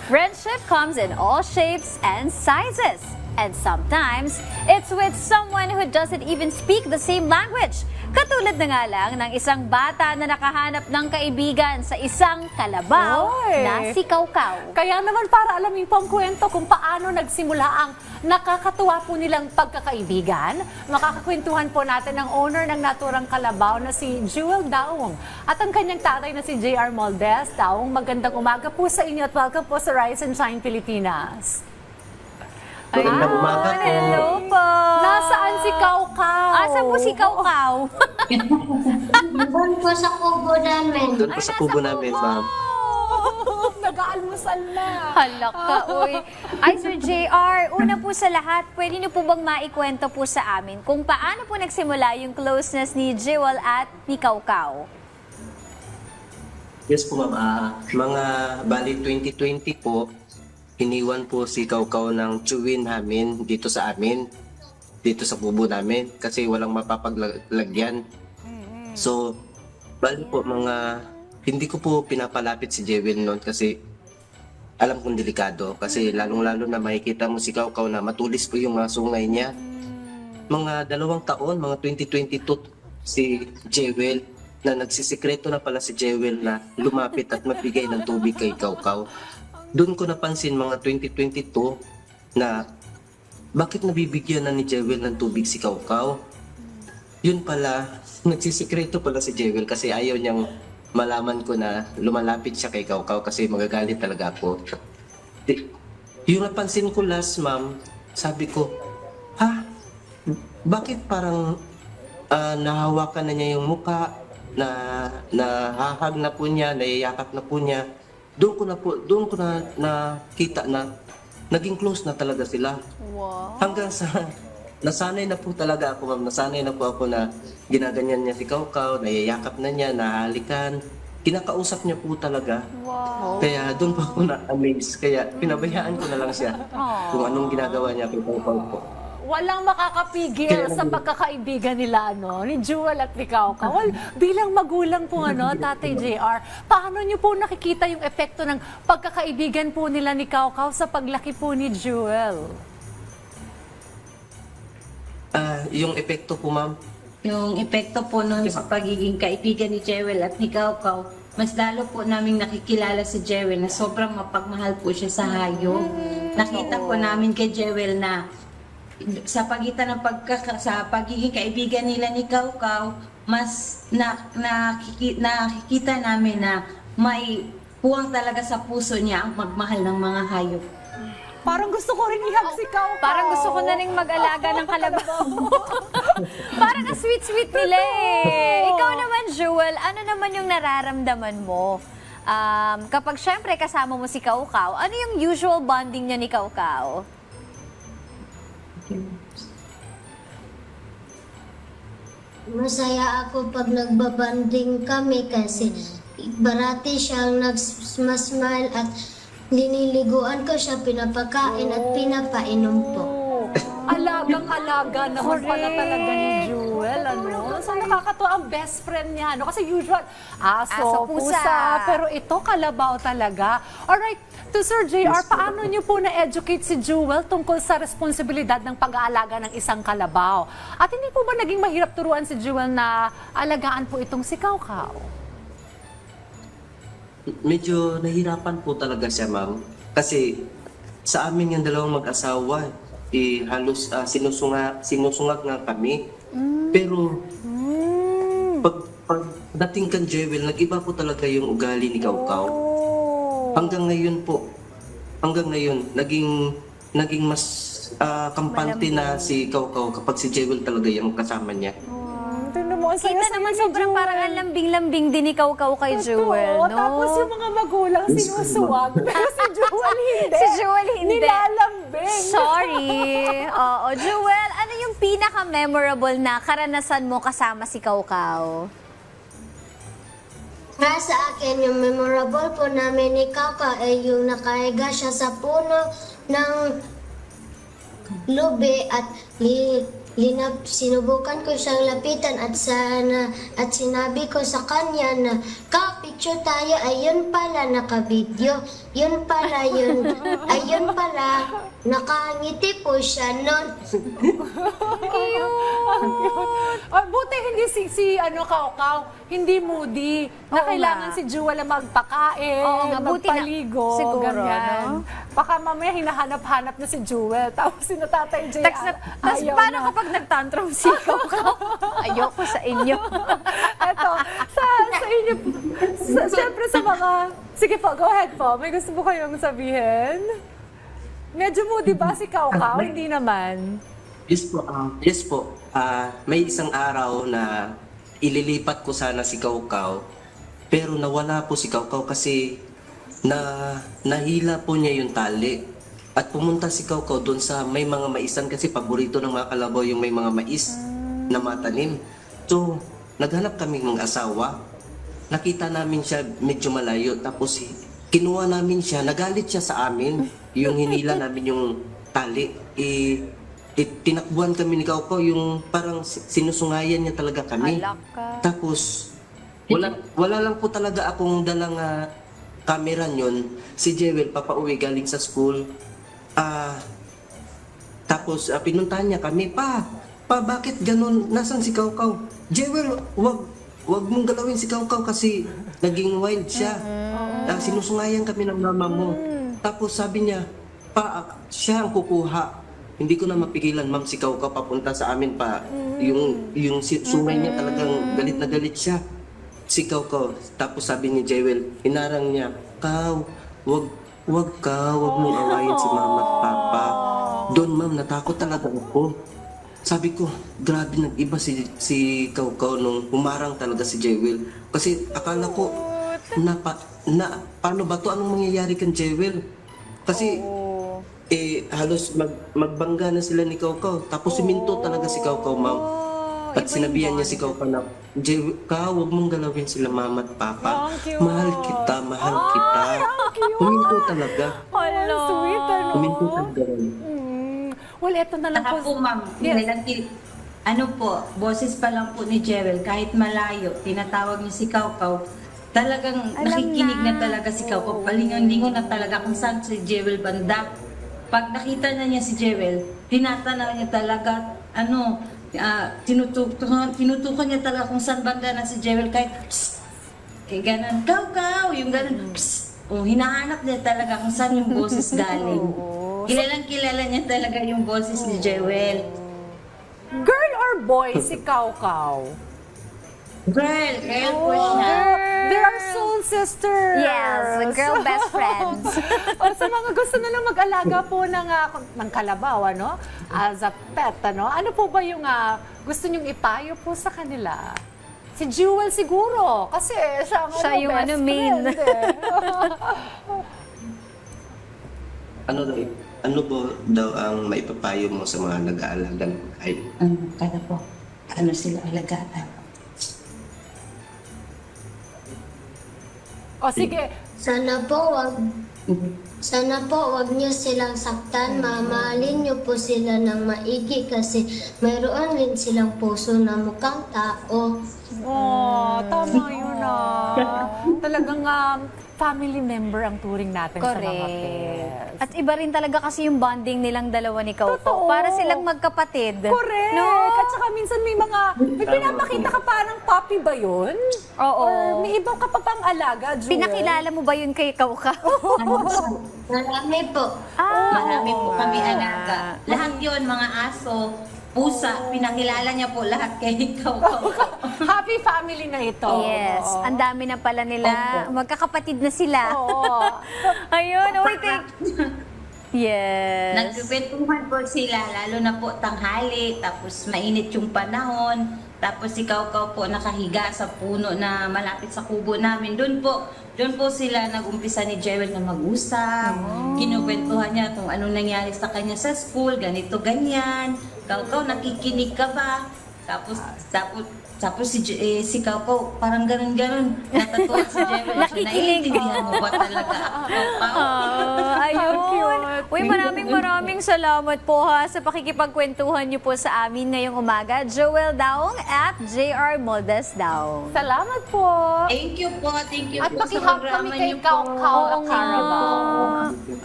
Friendship comes in all shapes and sizes. And sometimes, it's with someone who doesn't even speak the same language. Katulad na nga lang ng isang bata na nakahanap ng kaibigan sa isang kalabaw Oy. na si Kawkaw. Kaya naman para alamin po ang kwento kung paano nagsimula ang nakakatuwa po nilang pagkakaibigan, makakakwentuhan po natin ang owner ng naturang kalabaw na si Jewel Daong at ang kanyang tatay na si JR Moldes. Daong, magandang umaga po sa inyo at welcome po sa Rise and Shine Pilipinas. Magandang umaga po. Hello po. Nasaan si Kawkaw? Asa po si Kawkaw? Doon po sa kubo namin. Doon po sa kubo namin, ma'am. Nag-aalmusal na. Halak ka, uy. Ay, Sir JR, una po sa lahat, pwede niyo po bang maikwento po sa amin kung paano po nagsimula yung closeness ni Jewel at ni Kawkaw? Yes po, ma'am. Mga bali 2020 po, iniwan po si Kawkaw ng chewin namin dito sa amin, dito sa kubo namin, kasi walang mapapaglagyan. So, bali po hindi ko po pinapalapit si Jewel noon kasi alam kong delikado. Kasi lalong-lalo na makikita mo si Kawkaw na matulis po yung mga sungay niya. Mga 2 taon, mga 2022, si Jewel, na nagsisikreto na pala si Jewel na lumapit at magbigay ng tubig kay Kawkaw. Doon ko napansin mga 2022 na bakit nabibigyan na ni Jewel ng tubig si Kawkaw? Yun pala, nagsisikreto pala si Jewel kasi ayaw niyang malaman ko na lumalapit siya kay Kawkaw kasi magagalit talaga ako. Yung napansin ko last, ma'am, sabi ko, bakit parang nahawakan na niya yung muka, nahahag na po niya, nayayakap na po niya. Doon ko na nakita na naging close na talaga sila. Wow. Hanggang sa nasanay na po talaga ako, ma'am. Nasanay na po ako na ginaganyan niya si Kawkaw, nayayakap na niya, nahalikan. Kinakausap niya po talaga. Wow. Kaya doon po ako na-amaze. Kaya pinabayaan ko na lang siya kung anong ginagawa niya kay Kawkaw po. Walang makakapigil sa pagkakaibigan nila, ni Jewel at ni Kawkaw. Well, bilang magulang po, Tatay JR, paano niyo po nakikita yung epekto ng pagkakaibigan po nila ni Kawkaw sa paglaki po ni Jewel? Yung epekto po, ma'am, Yung epekto po nun sa pagiging kaibigan ni Jewel at ni Kawkaw, mas lalo po namin nakikilala si Jewel na sobrang mapagmahal po siya sa hayop. Nakita po namin kay Jewel na sa pagitan ng sa pagiging kaibigan nila ni Kawkaw, mas nakikita namin na may puwang talaga sa puso niya ang magmahal ng mga hayop. Parang gusto ko rin ihag si Kawkaw. Parang gusto ko na rin mag-alaga ng kalabaw. Parang ang sweet-sweet nila eh. Ikaw naman, Jewel, ano naman yung nararamdaman mo? Kapag syempre kasama mo si Kawkaw, ano yung usual bonding niya ni Kawkaw? Masaya ako pag nagbabanding kami kasi barati siyang nag-smile at liniliguan ko siya, pinapakain at pinapainom po. Alagang-alaga naman pala talaga ni Jewel, So nakakatuwa ang best friend niya, Kasi usual, aso, pusa. Pero ito, kalabaw talaga. Alright, to Sir JR, paano niyo po na-educate si Jewel tungkol sa responsibilidad ng pag-aalaga ng isang kalabaw? At hindi po ba naging mahirap turuan si Jewel na alagaan po itong si Kawkaw? medyo nahirapan po talaga siya, ma'am. Kasi sa amin yung 2 mag-asawa, halos sinusungag nga kami. Pero pag dating kan Jewel, nag-iba po talaga yung ugali ni Kawkaw. Hanggang ngayon, naging mas kampante na si Kawkaw kapag si Jewel talaga yung kasama niya. Kita naman sobrang parang ang lambing-lambing din ni Kawkaw kay Jewel, no? Tapos yung mga magulang sinusuwag. Pero si Jewel hindi. Si Jewel hindi. Nilalambing. Sorry. Oo, Jewel, ano yung pinaka-memorable na karanasan mo kasama si Kawkaw? Para sa akin, yung memorable po namin ni Kawkaw ay yung nakahiga siya sa puno ng lubi at sinubukan ko siyang lapitan at sinabi ko sa kanya na, picture tayo, ayun pala, naka-video. Yun pala, ayun pala, nakangiti po siya nun. Oh, buti hindi si Kaukaw, hindi moody. Na Oo kailangan nga. si Jewel na magpakain, Oo nga, buti na- magpaligo, siguro, ganyan. no? Baka mamaya hinahanap-hanap na si Jewel, tapos si Tatay Jay, Tapos ayaw paano na. kapag nagtantrum si Kaukaw? Ayoko sa inyo. Eto, sa inyo, siyempre sa mga, sige po, go ahead po, may gusto po kayong sabihin? Medyo moody ba si Kaukaw? Hindi naman. Yes po. Yes po. May isang araw na ililipat ko sana si Kaukaw, pero nawala po si Kaukaw kasi nahila po niya yung tali. At pumunta si Kaukaw doon sa may mga maisan kasi paborito ng mga kalabaw yung may mga mais na matanim. So, naghanap kami ng asawa. Nakita namin siya medyo malayo. Tapos kinuha namin siya. Nagalit siya sa amin. Yung hinila namin yung tali. Tinakbuhan kami ni Kaukaw. Yung parang sinusungayan niya talaga kami. Alak ka. Tapos, wala lang po talaga akong dalang camera nyon. Si Jewel, papauwi galing sa school. Tapos, pinuntahan niya kami, Pa, bakit ganun? Nasaan si Kaukaw? Jewel, wag mong galawin si Kaukaw kasi naging wild siya. Sinusungayan kami ng mama mo. Tapos sabi niya, Pa, siya ang kukuha. Hindi ko na mapigilan, ma'am, si Kaukaw papunta sa amin pa. Yung sungay niya talagang galit na galit siya. Si Kaukaw. Tapos sabi ni Jewel, hinarang niya, wag mong awayin si mama at papa. Doon, ma'am, natakot talaga ako. Sabi ko, grabe, nag-iba si Kaukaw nung humarang talaga si Jewel. Kasi akala ko, paano ba to? Anong mangyayari kan Jewel? Kasi, halos magbangga na sila ni Kaukaw. Tapos siminto talaga si Kaukaw, ma'am. At sinabihan niya si Kaukaw na, huwag mong galawin sila mama at papa. Ang cute. Mahal kita. Huminto talaga. Hello. Sweet, ano? Huminto talaga. Well, eto na lang Saka po, ma'am, Yes. ano po, boses pa lang po ni Jewel, kahit malayo, tinatawag niya si Kaukaw, talagang nakikinig na talaga si Kaukaw. Palingon-lingon na talaga kung saan si Jewel banda. Pag nakita na niya si Jewel, tinatanaw niya talaga, tinutukan niya talaga kung saan banda na si Jewel, kahit psst, kaya ganun, Kaukaw, yung ganun, psst. Hinahanap niya talaga kung saan yung boses galing. Kilalang-kilala niya talaga yung boses ni Jewel. Girl or boy si Kaukaw? Girl po siya. They are soul sisters. Yes, girl best friends. O sa mga gusto na lang mag-alaga po ng kalabaw, ano? As a pet, ano? Ano po ba yung gusto nyong ipayo po sa kanila? Si Jewel siguro, kasi siya ang Siya yung best main. friend, eh. Ano po daw ang maipapayo mo sa mga nag-aalaga ng pagkain? Kada po, sila alagaan. O sige, Sana po wag niyo silang saktan, mamahalin niyo po sila ng maigi kasi mayroon din silang puso na mukhang tao. tama yun Talagang family member ang turing natin sa mga Correct. pets. At iba rin talaga kasi yung bonding nilang dalawa ni Kaukaw. Totoo. Para silang magkapatid. Correct! No? At saka minsan may pinapakita ka parang puppy ba yun? Oo. Or may ibang ka pa pang alaga, Jewel? Pinakilala mo ba yun kay Kaukaw? Marami po. Marami po kami alaga. Lahat yon mga aso, pusa, pinakilala niya po lahat kay Kaukaw. Happy family na ito. Yes. Oo. Ang dami na pala nila. Opo. Magkakapatid na sila. Oo. Ayun. Yes. Nagkukwentuhan po sila, lalo na po tanghali, tapos mainit yung panahon, tapos si Kaukaw po nakahiga sa puno na malapit sa kubo namin. Doon po sila nag-umpisa ni Jewel na mag-usap. Kinukwentuhan niya kung anong nangyari sa kanya sa school, ganito, ganyan. Kaukaw, nakikinig ka ba? Tapos si Kaukaw, parang ganun-ganun. Natatuwa si Jewel. Nakikinig. Naiintindihan mo ba talaga ako, Kaukaw? Ayun. Uy, maraming salamat po ha sa pakikipagkwentuhan niyo po sa amin ngayong umaga. Joel Daong at JR Moldes Daong. Salamat po. Thank you po At po sa pakihawak kami programa kay niyo po. Kaukaw Oo nga. Carabao.